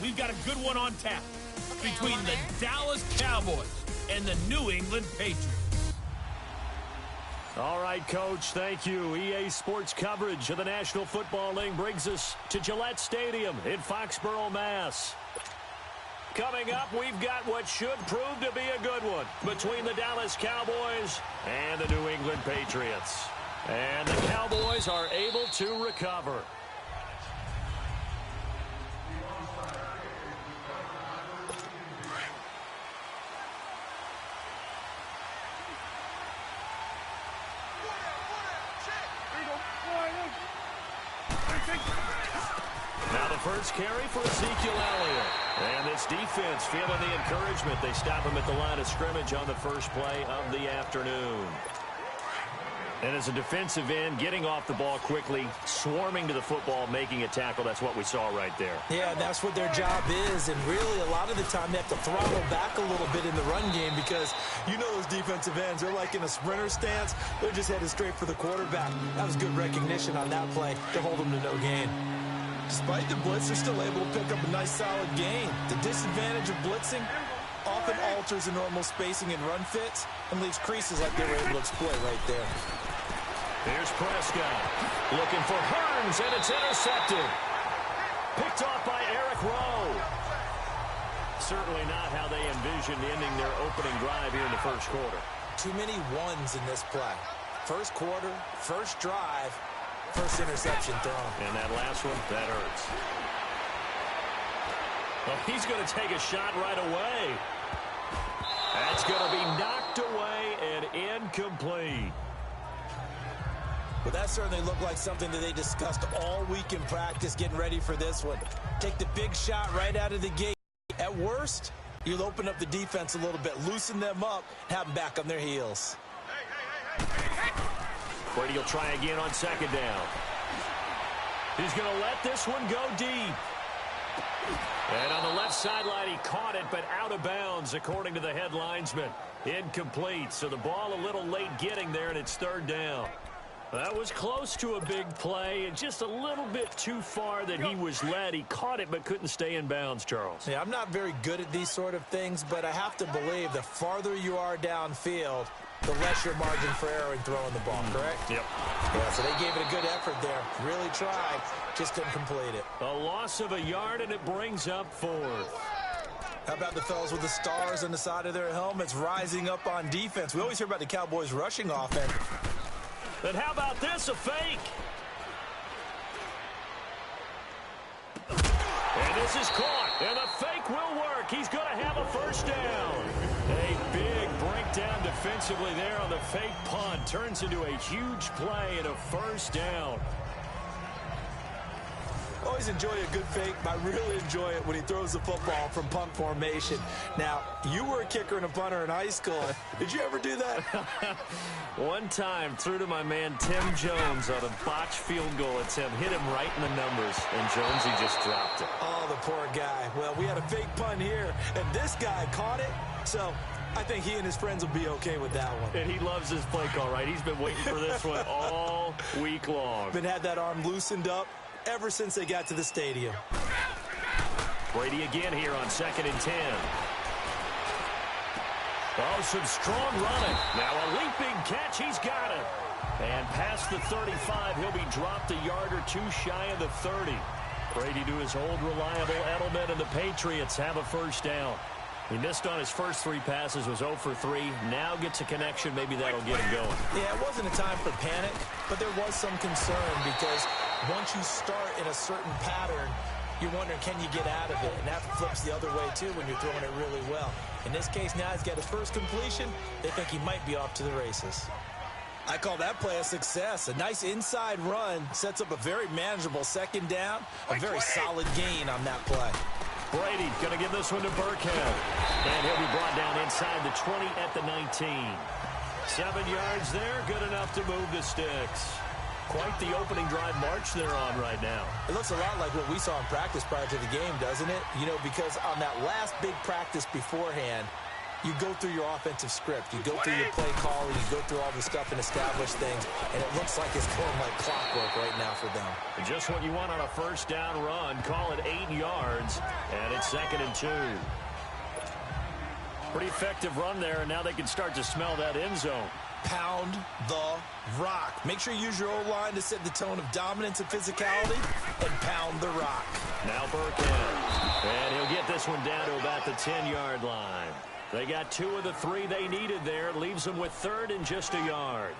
we've got a good one on tap between the Dallas Cowboys and the New England Patriots. All right, Coach, thank you. EA Sports coverage of the National Football League brings us to Gillette Stadium in Foxborough, Mass. Coming up, we've got what should prove to be a good one between the Dallas Cowboys and the New England Patriots. And the Cowboys are able to recover. Now the first carry for Ezekiel Elliott. And this defense feeling the encouragement. They stop him at the line of scrimmage on the first play of the afternoon. And as a defensive end, getting off the ball quickly, swarming to the football, making a tackle, that's what we saw right there. Yeah, that's what their job is. And really, a lot of the time, they have to throttle back a little bit in the run game because you know those defensive ends, they're like in a sprinter stance. They're just headed straight for the quarterback. That was good recognition on that play to hold them to no gain. Despite the blitz, they're still able to pick up a nice, solid gain. The disadvantage of blitzing often alters the normal spacing and run fits and leaves creases like they were able to exploit right there. Here's Prescott looking for Hearns, and it's intercepted. Picked off by Eric Rowe. Certainly not how they envisioned ending their opening drive here in the first quarter. Too many ones in this play. First quarter, first drive, first interception thrown. And that last one, that hurts. Well, he's going to take a shot right away. That's going to be knocked away and incomplete. Well, that certainly looked like something that they discussed all week in practice getting ready for this one. Take the big shot right out of the gate. At worst, you'll open up the defense a little bit, loosen them up, have them back on their heels. Brady will try again on second down. He's going to let this one go deep. And on the left sideline, he caught it, but out of bounds, according to the head linesman. Incomplete, so the ball a little late getting there, and it's third down. That was close to a big play, and just a little bit too far that he was led. He caught it, but couldn't stay in bounds, Charles. Yeah, I'm not very good at these sort of things, but I have to believe the farther you are downfield, the less your margin for error in throwing the ball, correct? Yep. Yeah, so they gave it a good effort there. Really tried, just couldn't complete it. A loss of a yard, and it brings up fourth. How about the fellas with the stars on the side of their helmets rising up on defense? We always hear about the Cowboys rushing offense. And how about this, a fake? And this is caught, and the fake will work. He's going to have a first down. A big breakdown defensively there on the fake punt. Turns into a huge play and a first down. Always enjoy a good fake, but I really enjoy it when he throws the football from punt formation. Now, you were a kicker and a punter in high school. Did you ever do that? One time, threw to my man Tim Jones on a botched field goal attempt. Hit him right in the numbers, and Jonesy just dropped it. Oh, the poor guy. Well, we had a fake punt here, and this guy caught it, so I think he and his friends will be okay with that one. And he loves his play call, right? He's been waiting for this one all week long. Been had that arm loosened up ever since they got to the stadium. Brady again here on 2nd and 10. Oh, some strong running. Now a leaping catch. He's got it. And past the 35, he'll be dropped a yard or two shy of the 30. Brady to his old reliable Edelman, and the Patriots have a first down. He missed on his first 3 passes, was 0 for 3. Now gets a connection. Maybe that'll get him going. Yeah, it wasn't a time for panic, but there was some concern because once you start in a certain pattern, you're wondering, can you get out of it? And that flips the other way, too, when you're throwing it really well. In this case, now he's got his first completion. They think he might be off to the races. I call that play a success. A nice inside run sets up a very manageable second down. A very solid gain on that play. Brady going to give this one to Burkhead. And he'll be brought down inside the 20 at the 19. 7 yards there, good enough to move the sticks. Quite the opening drive march they're on right now. It looks a lot like what we saw in practice prior to the game, doesn't it? You know, because on that last big practice beforehand, you go through your offensive script. You go through your play calling. You go through all the stuff and establish things. And it looks like it's going like clockwork right now for them. Just what you want on a first down run. Call it 8 yards. yards. And it's 2nd and 2. Pretty effective run there, and now they can start to smell that end zone. Pound the rock. Make sure you use your O-line to set the tone of dominance and physicality, and pound the rock. Now Burkhead. And he'll get this one down to about the 10-yard line. They got 2 of the 3 they needed there. Leaves them with 3rd and just a yard.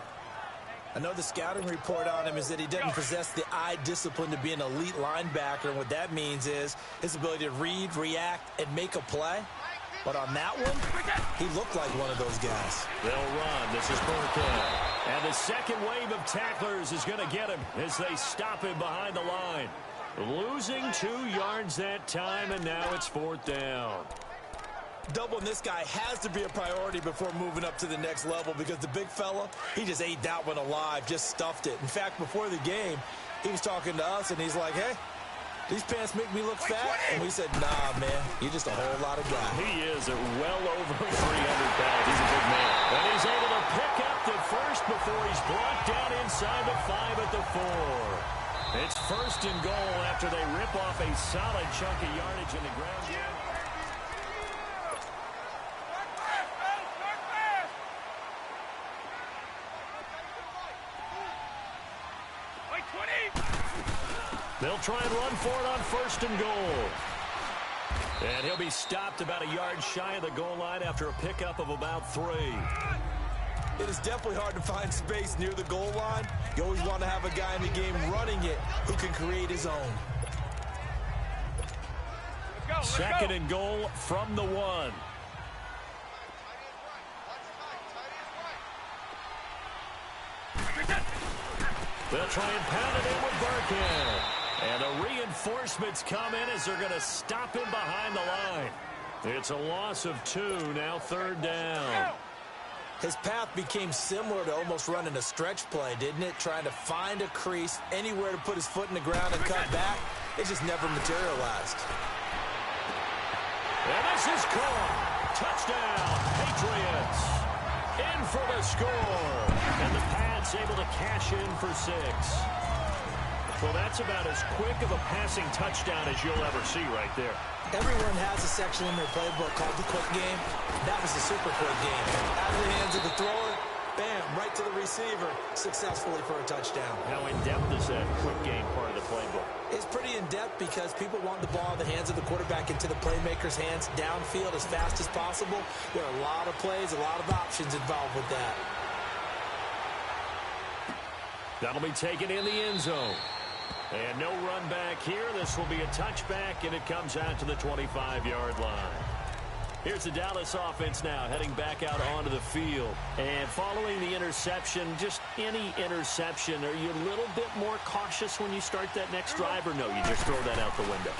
I know the scouting report on him is that he doesn't possess the eye discipline to be an elite linebacker, and what that means is his ability to read, react, and make a play. But on that one, he looked like one of those guys. They'll run. This is Burkhead. And the second wave of tacklers is going to get him as they stop him behind the line. Losing 2 yards that time, and now it's 4th down. Doubling this guy has to be a priority before moving up to the next level, because the big fella, he just ate that one alive, just stuffed it. In fact, before the game, he was talking to us, and he's like, hey, these pants make me look fat. And we said, nah, man, you're just a whole lot of guy. He is at well over 300 pounds. He's a big man. And he's able to pick up the first before he's brought down inside the 5 at the 4. It's 1st and goal after they rip off a solid chunk of yardage in the ground game. They'll try and run for it on 1st and goal. And he'll be stopped about a yard shy of the goal line after a pickup of about 3. It is definitely hard to find space near the goal line. You always want to have a guy in the game running it who can create his own. 2nd and goal from the 1. They'll try and pound it in with Burkhead. And the reinforcements come in as they're going to stop him behind the line. It's a loss of 2, now 3rd down. His path became similar to almost running a stretch play, didn't it? Trying to find a crease, anywhere to put his foot in the ground and cut back. It just never materialized. And this is caught. Touchdown, Patriots. In for the score. And the Pats able to cash in for 6. Well, that's about as quick of a passing touchdown as you'll ever see right there. Everyone has a section in their playbook called the quick game. That was the super quick game. Out of the hands of the thrower, bam, right to the receiver, successfully for a touchdown. How in-depth is that quick game part of the playbook? It's pretty in-depth because people want the ball in the hands of the quarterback into the playmaker's hands downfield as fast as possible. There are a lot of plays, a lot of options involved with that. That'll be taken in the end zone. And no run back here. This will be a touchback, and it comes out to the 25-yard line. Here's the Dallas offense now heading back out onto the field. And following the interception, just any interception, are you a little bit more cautious when you start that next drive, or no, you just throw that out the window?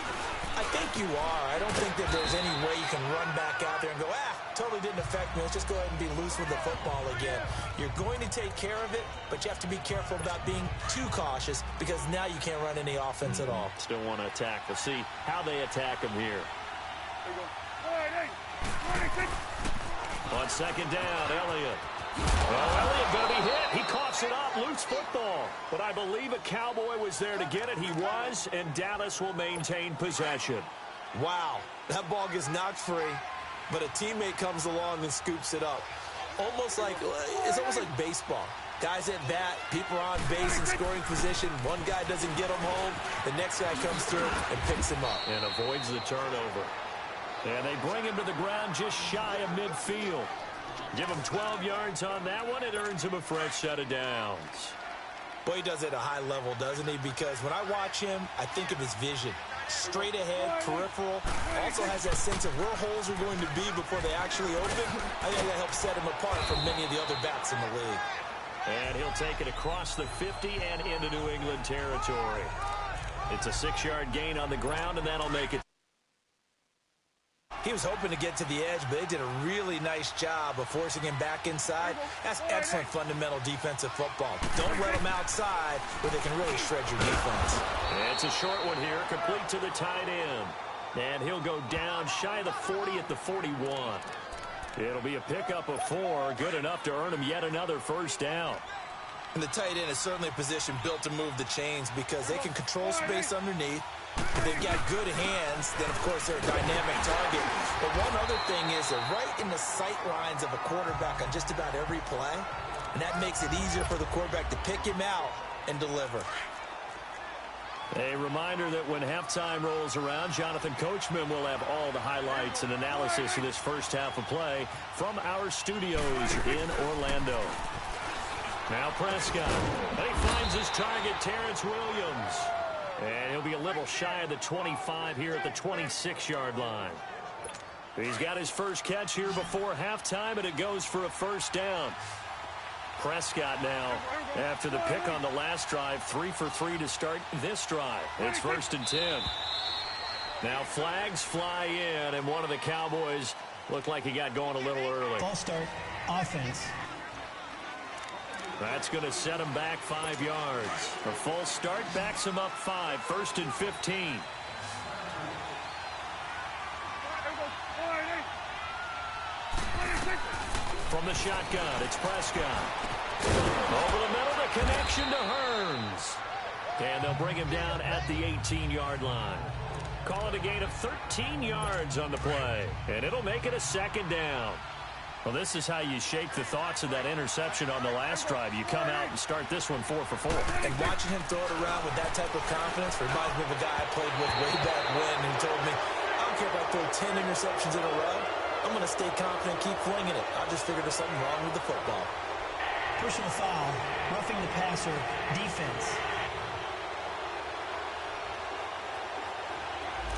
I think you are. I don't think that there's any way you can run back out there and go, totally didn't affect me. Let's just go ahead and be loose with the football again. You're going to take care of it, but you have to be careful about being too cautious because now you can't run any offense at all. Still want to attack. We'll see how they attack him here. On 2nd down, Elliott. Well, Elliott going to be hit. He coughs it up. Loose football. But I believe a Cowboy was there to get it. He was, and Dallas will maintain possession. Wow, that ball gets knocked free, but a teammate comes along and scoops it up. It's almost like baseball. Guys at bat, people are on base in scoring position. One guy doesn't get him home. The next guy comes through and picks him up. And avoids the turnover. And they bring him to the ground just shy of midfield. Give him 12 yards on that one. It earns him a fresh set of downs. Boy, he does it at a high level, doesn't he? Because when I watch him, I think of his vision. Straight ahead, peripheral. Also has that sense of where holes are going to be before they actually open. I think that helps set him apart from many of the other backs in the league. And he'll take it across the 50 and into New England territory. It's a 6-yard gain on the ground, and that'll make it. He was hoping to get to the edge, but they did a really nice job of forcing him back inside. That's excellent fundamental defensive football. Don't let them outside where they can really shred your defense. And it's a short one here, complete to the tight end. And he'll go down shy of the 40 at the 41. It'll be a pickup of 4, good enough to earn him yet another first down. And the tight end is certainly a position built to move the chains because they can control space underneath, they've got good hands, then, of course, they're a dynamic target. But one other thing is they're right in the sight lines of a quarterback on just about every play, and that makes it easier for the quarterback to pick him out and deliver. A reminder that when halftime rolls around, Jonathan Coachman will have all the highlights and analysis of this first half of play from our studios in Orlando. Now Prescott. And he finds his target, Terrence Williams. And he'll be a little shy of the 25 here at the 26-yard line. He's got his first catch here before halftime, and it goes for a first down. Prescott now, after the pick on the last drive, 3 for 3 to start this drive. It's 1st and 10. Now flags fly in, and one of the Cowboys looked like he got going a little early. False start, offense. That's going to set him back 5 yards. A false start backs him up 5, 1st and 15. From the shotgun, it's Prescott. Over the middle, the connection to Hearns. And they'll bring him down at the 18-yard line. Call it a gain of 13 yards on the play. And it'll make it a 2nd down. Well, this is how you shake the thoughts of that interception on the last drive. You come out and start this one 4 for 4. And watching him throw it around with that type of confidence reminds me of a guy I played with way back when, and he told me, I don't care if I throw 10 interceptions in a row. I'm going to stay confident and keep flinging it. I just figured there's something wrong with the football. Personal foul, roughing the passer, defense.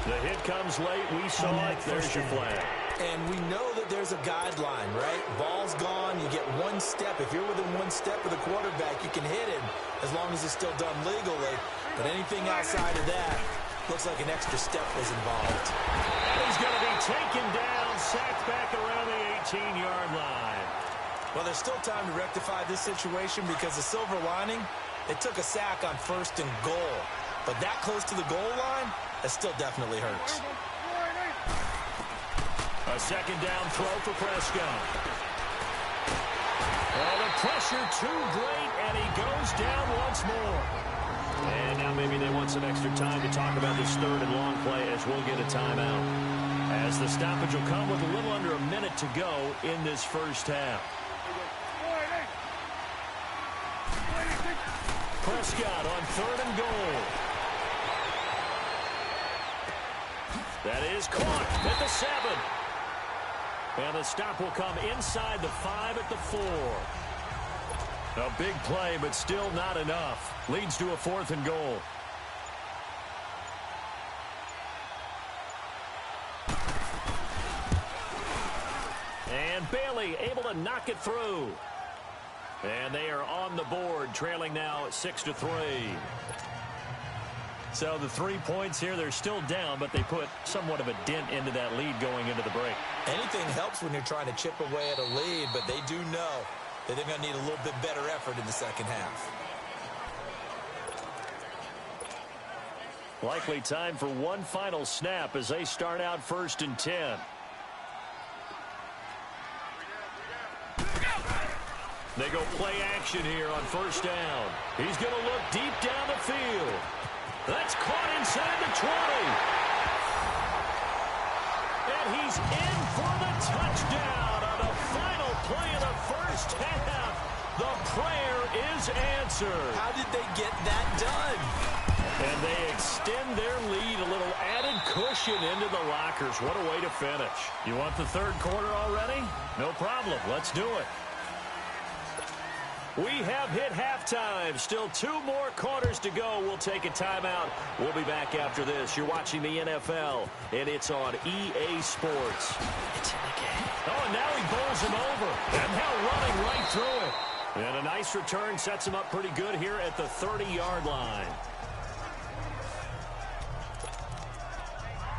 The hit comes late. We saw it. There's your flag. And we know that there's a guideline, right? Ball's gone. You get 1 step. If you're within 1 step of the quarterback, you can hit him as long as it's still done legally. But anything outside of that looks like an extra step was involved. And he's going to be taken down, sacked back around the 18-yard line. Well, there's still time to rectify this situation because the silver lining, they took a sack on 1st and goal. But that close to the goal line, that still definitely hurts. A 2nd down throw for Prescott. Oh, the pressure too great, and he goes down once more. And now maybe they want some extra time to talk about this 3rd and long play as we'll get a timeout. As the stoppage will come with a little under a minute to go in this first half. Prescott on 3rd and goal. That is caught at the 7. And the stop will come inside the 5 at the 4. A big play, but still not enough. Leads to a 4th and goal. And Bailey able to knock it through. And they are on the board, trailing now 6-3. So the 3 points here, they're still down, but they put somewhat of a dent into that lead going into the break. Anything helps when you're trying to chip away at a lead, but they do know that they're going to need a little bit better effort in the second half. Likely time for one final snap as they start out 1st and 10. They go play action here on 1st down. He's going to look deep down the field. That's caught inside the 20. And he's in for the touchdown on the final play of the first half. The prayer is answered. How did they get that done? And they extend their lead, a little added cushion into the lockers. What a way to finish. You want the 3rd quarter already? No problem. Let's do it. We have hit halftime. Still 2 more quarters to go. We'll take a timeout. We'll be back after this. You're watching the NFL, and it's on EA Sports. It's in the game. Oh, and now he bowls him over. And now running right through it. And a nice return sets him up pretty good here at the 30-yard line.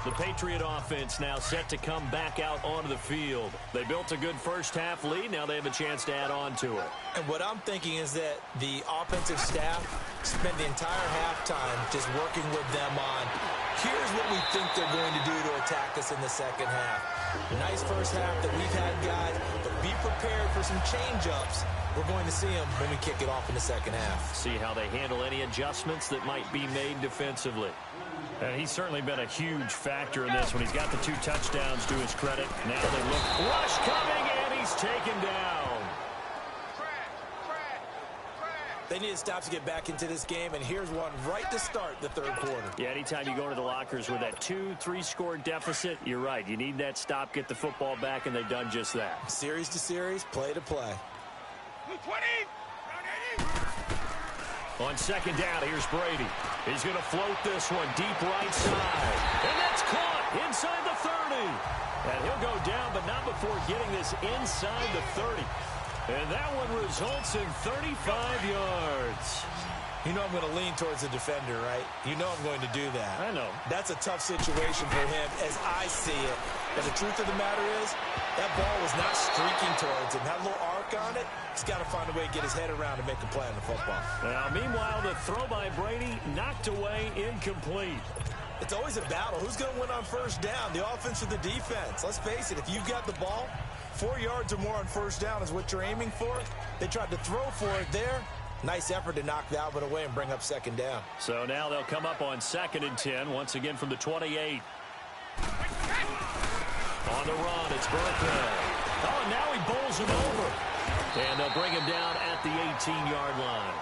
The Patriot offense now set to come back out onto the field. They built a good first half lead. Now they have a chance to add on to it. And what I'm thinking is that the offensive staff spent the entire halftime just working with them on, here's what we think they're going to do to attack us in the second half. Nice first half that we've had, guys, but be prepared for some change-ups. We're going to see them when we kick it off in the second half. See how they handle any adjustments that might be made defensively. And he's certainly been a huge factor in this when he's got the 2 touchdowns to his credit. Now they look. Rush coming, and he's taken down. They need to stop to get back into this game, and here's one right to start the third quarter. Yeah, anytime you go to the lockers with that 2-3 score deficit, you're right. You need that stop, get the football back, and they've done just that. Series to series, play to play. 20. On second down, here's Brady. He's going to float this one deep right side. And that's caught inside the 30. And he'll go down, but not before getting this inside the 30. And that one results in 35 yards. You know I'm going to lean towards the defender, right? You know I'm going to do that. I know. That's a tough situation for him as I see it. But the truth of the matter is, that ball was not streaking towards him. Had a little arc on it. He's got to find a way to get his head around and make a play on the football. Now, meanwhile, the throw by Brady knocked away, incomplete. It's always a battle. Who's going to win on first down, the offense or the defense? Let's face it, if you've got the ball, 4 yards or more on first down is what you're aiming for. They tried to throw for it there. Nice effort to knock that one away and bring up second down. So now they'll come up on 2nd and 10, once again from the 28. On the run, it's Burkhead. Oh, and now he bowls him over. And they'll bring him down at the 18-yard line.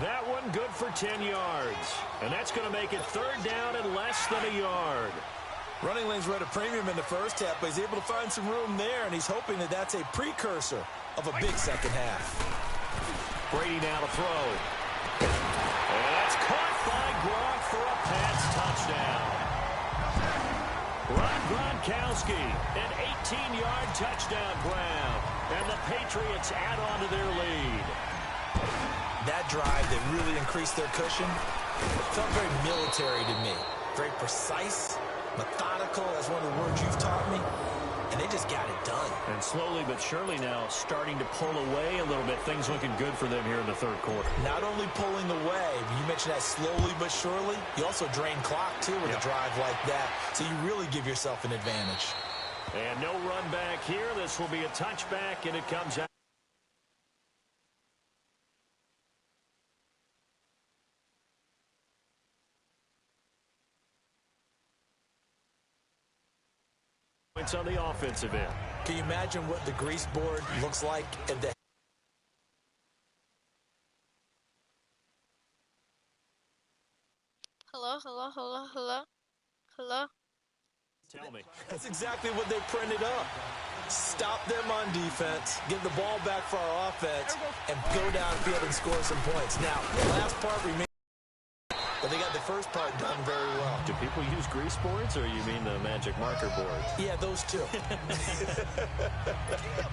That one good for 10 yards. And that's going to make it 3rd down and less than a yard. Running lanes were at a premium in the first half, but he's able to find some room there, and he's hoping that that's a precursor of a big second half. Brady now to throw. And that's caught by Gronk for a Pats touchdown. Ron Gronkowski, an 18-yard touchdown grab. And the Patriots add on to their lead. That drive that really increased their cushion felt very military to me. Very precise, methodical. That's one of the words you've taught me. And they just got it done. And slowly but surely now starting to pull away a little bit. Things looking good for them here in the third quarter. Not only pulling away, you mentioned that slowly but surely. You also drain clock, too, with a drive like that. So you really give yourself an advantage. And no run back here. This will be a touchback, and it comes out. Points on the offensive end. Can you imagine what the grease board looks like at the Hello? Tell me. That's exactly what they printed up. Stop them on defense, give the ball back for our offense, and go downfield and score some points. Now, the last part remains, but they got the first part done very well. Do people use grease boards, or you mean the magic marker boards? Yeah, those two.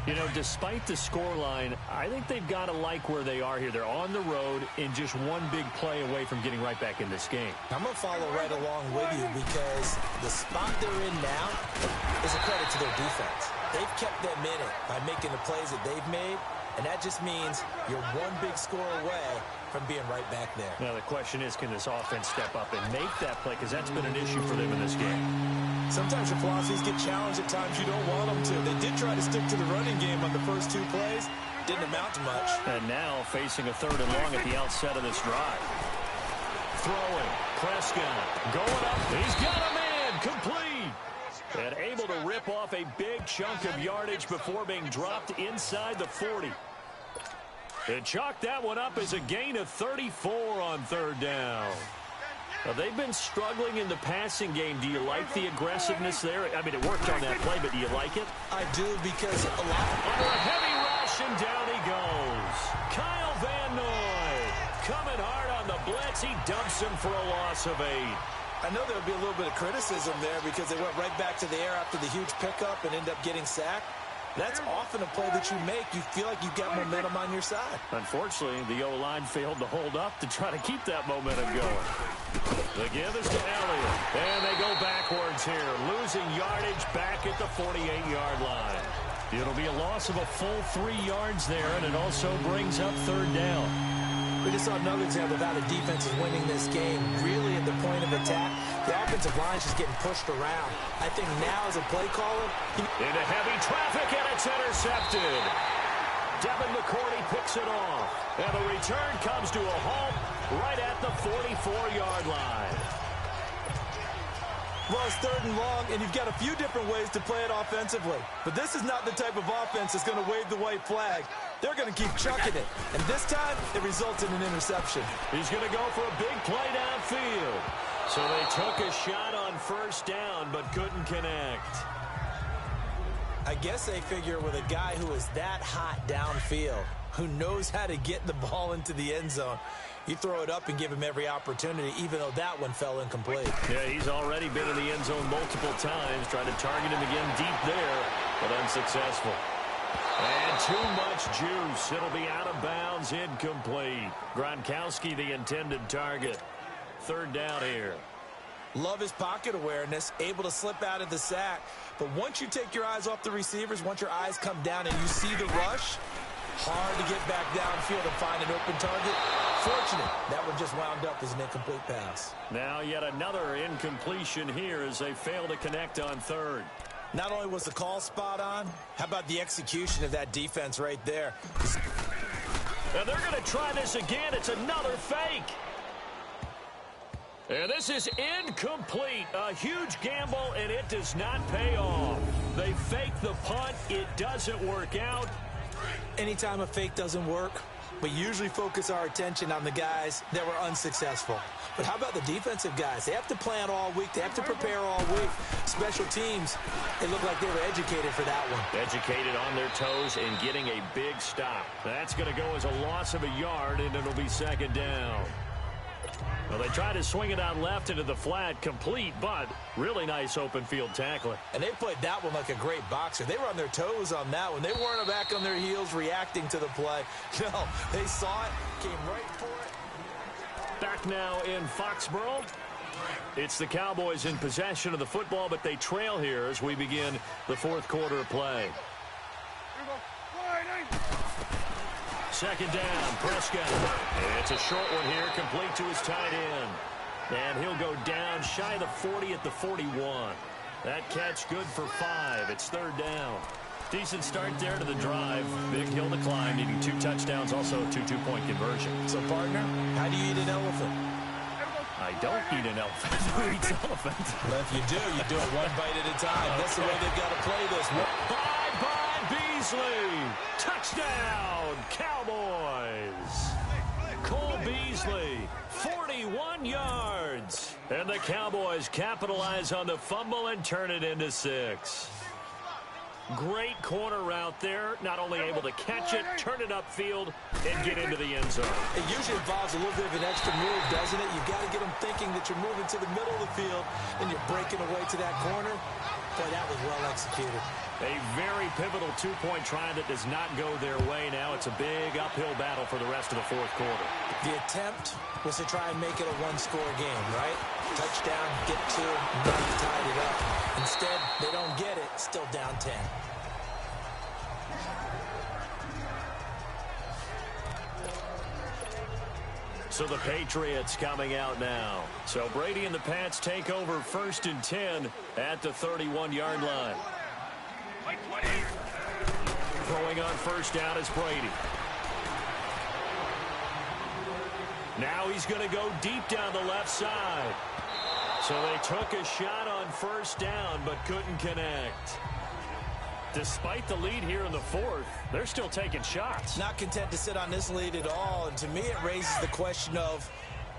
You know, despite the scoreline, I think they've got to like where they are here. They're on the road and just one big play away from getting right back in this game. I'm going to follow right along with you because the spot they're in now is a credit to their defense. They've kept them in it by making the plays that they've made, and that just means you're one big score away from being right back there. Now, the question is, can this offense step up and make that play? Because that's been an issue for them in this game. Sometimes your philosophies get challenged at times you don't want them to. They did try to stick to the running game on the first 2 plays. Didn't amount to much. And now facing a 3rd and long at the outset of this drive. Throwing. Prescott going up. He's got a man. Complete. And able to rip off a big chunk of yardage before being dropped inside the 40. And chalk that one up as a gain of 34 on 3rd down. Now, they've been struggling in the passing game. Do you like the aggressiveness there? I mean, it worked on that play, but do you like it? I do because a lot. Under a heavy rush, and down he goes. Kyle Van Noy coming hard on the blitz. He dumps him for a loss of 8. I know there'll be a little bit of criticism there because they went right back to the air after the huge pickup and end up getting sacked. That's often a play that you make. You feel like you've got momentum on your side. Unfortunately, the O-line failed to hold up to try to keep that momentum going. The give is to Elliott. And they go backwards here, losing yardage back at the 48-yard line. It'll be a loss of a full 3 yards there, and it also brings up 3rd down. We just saw another example of how the defense is winning this game. Really at the point of attack, the offensive line is just getting pushed around. I think now as a play caller, into heavy traffic, and it's intercepted. Devin McCourty picks it off. And the return comes to a halt right at the 44-yard line. Well, it's 3rd and long, and you've got a few different ways to play it offensively. But this is not the type of offense that's going to wave the white flag. They're going to keep chucking it. And this time, it results in an interception. He's going to go for a big play downfield. So they took a shot on 1st down, but couldn't connect. I guess they figure with a guy who is that hot downfield, who knows how to get the ball into the end zone, you throw it up and give him every opportunity, even though that one fell incomplete. Yeah, he's already been in the end zone multiple times, trying to target him again deep there, but unsuccessful. And too much juice. It'll be out of bounds, incomplete. Gronkowski, the intended target. 3rd down here. Love his pocket awareness, able to slip out of the sack. But once you take your eyes off the receivers, once your eyes come down and you see the rush, hard to get back downfield and find an open target. Fortunate, that one just wound up as an incomplete pass. Now yet another incompletion here as they fail to connect on 3rd. Not only was the call spot on, how about the execution of that defense right there? And they're going to try this again. It's another fake. And this is incomplete. A huge gamble, and it does not pay off. They fake the punt. It doesn't work out. Anytime a fake doesn't work, we usually focus our attention on the guys that were unsuccessful. But how about the defensive guys? They have to plan all week. They have to prepare all week. Special teams, they look like they were educated for that one. Educated on their toes and getting a big stop. That's going to go as a loss of a yard, and it'll be 2nd down. Well, they try to swing it out left into the flat, complete, but really nice open field tackling. And they played that one like a great boxer. They were on their toes on that one. They weren't back on their heels reacting to the play. No, they saw it, came right for it. Back now in Foxborough. It's the Cowboys in possession of the football, but they trail here as we begin the 4th quarter of play. 2nd down, Prescott. It's a short one here, complete to his tight end. And he'll go down shy of the 40 at the 41. That catch good for 5. It's 3rd down. Decent start there to the drive. Big hill to climb, needing 2 touchdowns, also a 2-2-point conversion. So, partner, how do you eat an elephant? I don't eat an elephant. Who eats elephant? Well, if you do it one bite at a time. Okay. That's the way they've got to play this. Bye-bye, Beasley. Touchdown, Cowboys. Cole Beasley, 41 yards. And the Cowboys capitalize on the fumble and turn it into 6. Great corner route there. Not only able to catch it, turn it upfield, and get into the end zone. It usually involves a little bit of an extra move, doesn't it? You've got to get them thinking that you're moving to the middle of the field, and you're breaking away to that corner. Boy, that was well executed. A very pivotal 2-point try that does not go their way. Now it's a big uphill battle for the rest of the 4th quarter. The attempt was to try and make it a 1-score game, right? Touchdown, get 2, not tied it up. Instead, they don't get it, still down 10. So the Patriots coming out now. So Brady and the Pats take over 1st and 10 at the 31-yard line. Throwing on 1st down is Brady. Now he's going to go deep down the left side. So they took a shot on 1st down but couldn't connect. Despite the lead here in the 4th, they're still taking shots. Not content to sit on this lead at all. And to me, it raises the question of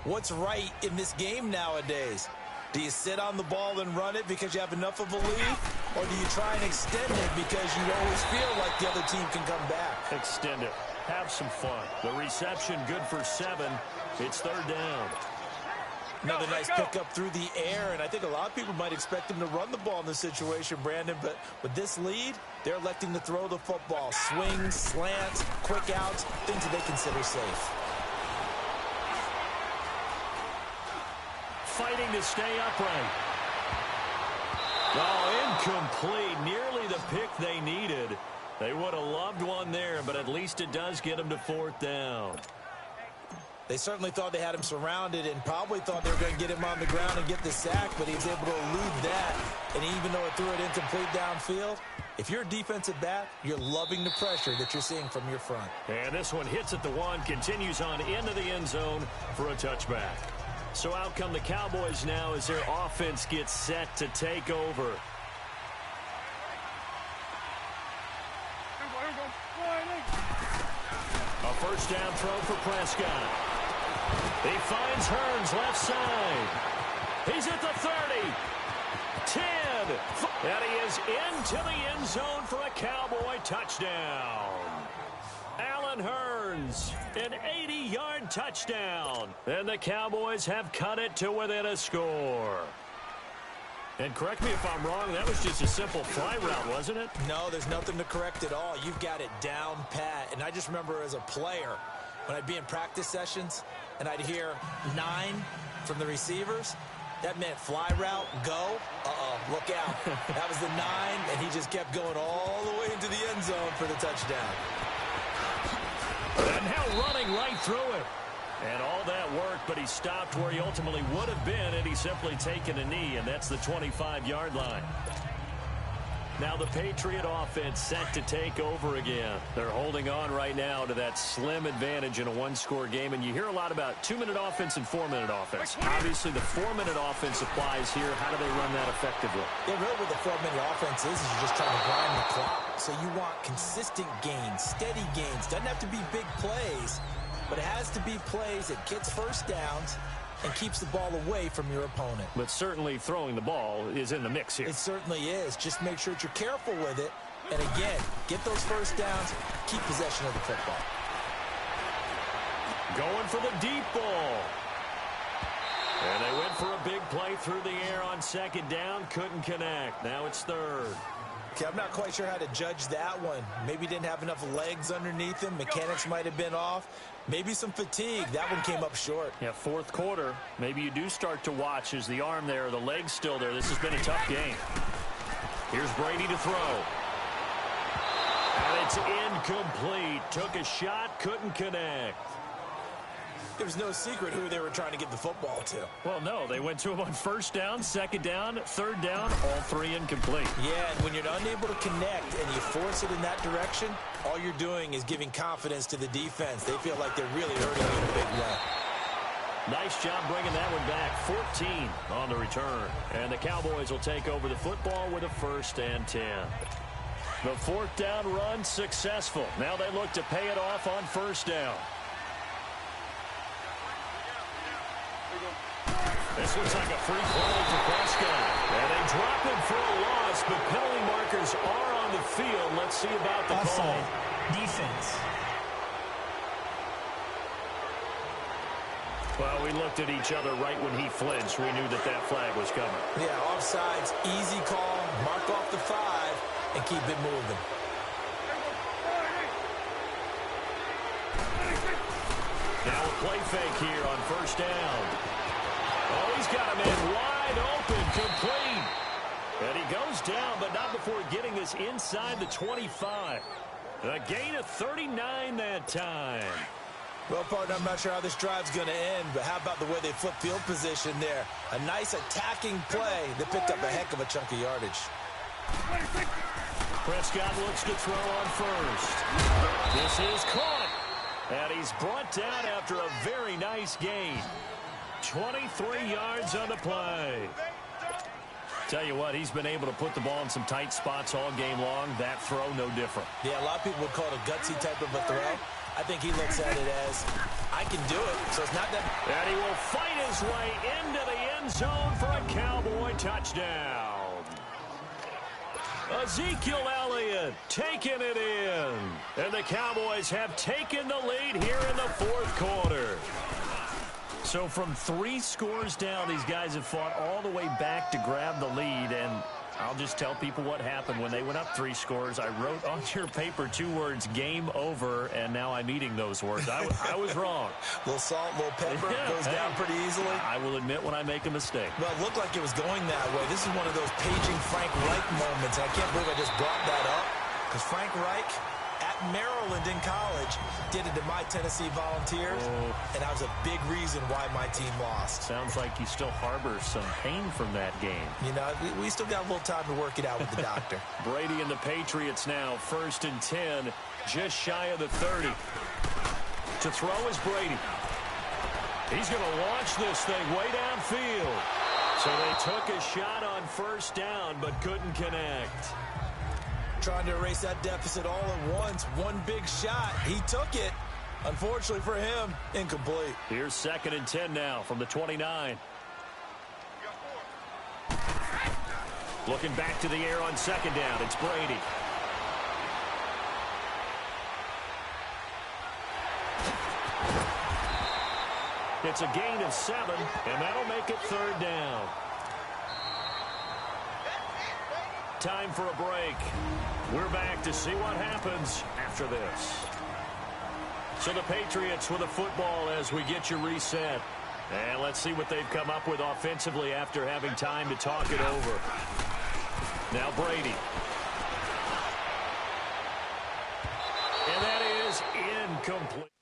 what's right in this game nowadays. Do you sit on the ball and run it because you have enough of a lead? Or do you try and extend it because you always feel like the other team can come back? Extend it. Have some fun. The reception good for 7. It's 3rd down. Another nice pickup through the air, and I think a lot of people might expect him to run the ball in this situation, Brandon, but with this lead, they're electing to throw the football. Swings, slants, quick outs, things that they consider safe. Fighting to stay upright. Oh, incomplete. Nearly the pick they needed. They would have loved one there, but at least it does get them to 4th down. They certainly thought they had him surrounded and probably thought they were going to get him on the ground and get the sack, but he was able to elude that. And even though it threw it incomplete downfield, if you're a defensive back, you're loving the pressure that you're seeing from your front. And this one hits at the 1, continues on into the end zone for a touchback. So out come the Cowboys now as their offense gets set to take over. A first down throw for Prescott. He finds Hearns left side. He's at the 30. 10. And he is into the end zone for a Cowboy touchdown. Allen Hearns, an 80-yard touchdown. And the Cowboys have cut it to within a score. And correct me if I'm wrong, that was just a simple fly route, wasn't it? No, there's nothing to correct at all. You've got it down pat. And I just remember as a player, when I'd be in practice sessions and I'd hear 9 from the receivers, that meant fly route, go. Look out. That was the 9, and he just kept going all the way into the end zone for the touchdown. And now running right through it. And all that worked, but he stopped where he ultimately would have been had he simply taken a knee, and that's the 25-yard line. Now the Patriot offense set to take over again. They're holding on right now to that slim advantage in a one-score game, and you hear a lot about 2-minute offense and 4-minute offense. Obviously, the 4-minute offense applies here. How do they run that effectively? Yeah, really what the 4-minute offense is you're just trying to grind the clock. So you want consistent gains, steady gains. Doesn't have to be big plays, but it has to be plays that gets first downs and keeps the ball away from your opponent. But certainly throwing the ball is in the mix here. It certainly is. Just make sure that you're careful with it. And again, get those first downs, keep possession of the football. Going for the deep ball. And they went for a big play through the air on second down. Couldn't connect. Now it's third. Okay, I'm not quite sure how to judge that one. Maybe didn't have enough legs underneath him. Mechanics might have been off. Maybe some fatigue. That one came up short. Yeah, fourth quarter. Maybe you do start to watch as the arm there, the leg's still there. This has been a tough game. Here's Brady to throw. And it's incomplete. Took a shot, couldn't connect. There was no secret who they were trying to get the football to. Well, no. They went to him on first down, second down, third down, all three incomplete. Yeah, and when you're unable to connect and you force it in that direction, all you're doing is giving confidence to the defense. They feel like they're really hurting you in a big way. Nice job bringing that one back. 14 on the return. And the Cowboys will take over the football with a 1st and 10. The 4th down run successful. Now they look to pay it off on first down. This looks like a free play for Prescott. And they drop him for a loss, but penalty markers are on the field. Let's see about the offside. call. Defense. Well, we looked at each other right when he flinched. We knew that that flag was coming. Yeah, offsides, easy call, mark off the 5, and keep it moving. Now a play fake here on first down. Oh, he's got a man wide open, complete. And he goes down, but not before getting this inside the 25. A gain of 39 that time. Well, partner, I'm not sure how this drive's going to end, but how about the way they flip field position there? A nice attacking play that picked up a heck of a chunk of yardage. Prescott looks to throw on first. This is caught. And he's brought down after a very nice gain. 23 yards on the play. Tell you what, he's been able to put the ball in some tight spots all game long. That throw, no different. Yeah, a lot of people would call it a gutsy type of a throw. I think he looks at it as, I can do it, so it's not that. And he will fight his way into the end zone for a Cowboy touchdown. Ezekiel Elliott taking it in. And the Cowboys have taken the lead here in the 4th quarter. So from 3 scores down, these guys have fought all the way back to grab the lead. And I'll just tell people what happened when they went up 3 scores. I wrote on your paper 2 words, game over, and now I'm eating those words. I was wrong. A little salt, a little pepper, goes down pretty easily. I will admit when I make a mistake. Well, it looked like it was going that way. This is one of those paging Frank Reich moments, and I can't believe I just brought that up, because Frank Reich at Maryland in college did it to my Tennessee Volunteers, and that was a big reason why my team lost. Sounds like you still harbor some pain from that game. You know, we still got a little time to work it out with the doctor. Brady and the Patriots now 1st and 10, just shy of the 30. To throw is Brady. He's going to launch this thing way downfield. So they took a shot on first down, but couldn't connect. Trying to erase that deficit all at once. One big shot. He took it. Unfortunately for him, incomplete. Here's 2nd and 10 now from the 29. Looking back to the air on 2nd down. It's Brady. It's a gain of 7, and that'll make it 3rd down. Time for a break. We're back to see what happens after this. So the Patriots with a football as we get you reset. And let's see what they've come up with offensively after having time to talk it over. Now Brady. And that is incomplete.